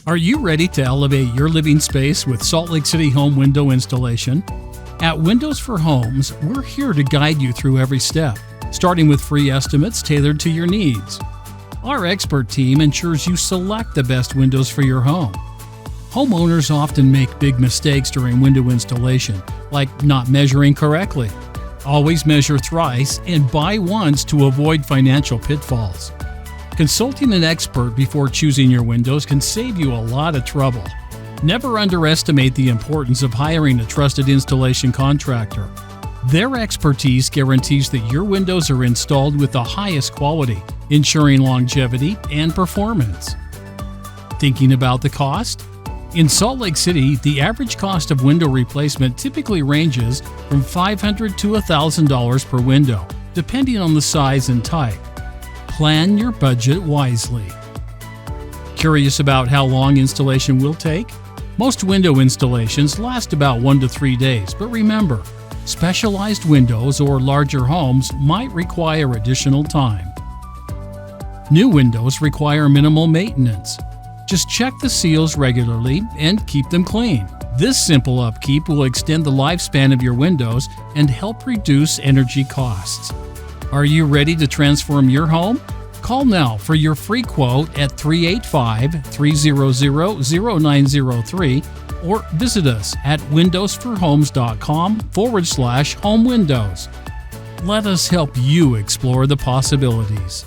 Are you ready to elevate your living space with Salt Lake City home window installation? At Windows for Homes, we're here to guide you through every step, starting with free estimates tailored to your needs. Our expert team ensures you select the best windows for your home. Homeowners often make big mistakes during window installation, like not measuring correctly. Always measure thrice and buy once to avoid financial pitfalls. Consulting an expert before choosing your windows can save you a lot of trouble. Never underestimate the importance of hiring a trusted installation contractor. Their expertise guarantees that your windows are installed with the highest quality, ensuring longevity and performance. Thinking about the cost? In Salt Lake City, the average cost of window replacement typically ranges from $500 to $1,000 per window, depending on the size and type. Plan your budget wisely. Curious about how long installation will take? Most window installations last about 1 to 3 days, but remember, specialized windows or larger homes might require additional time. New windows require minimal maintenance. Just check the seals regularly and keep them clean. This simple upkeep will extend the lifespan of your windows and help reduce energy costs. Are you ready to transform your home? Call now for your free quote at 385-300-0903 or visit us at windowsforhomes.com/home windows. Let us help you explore the possibilities.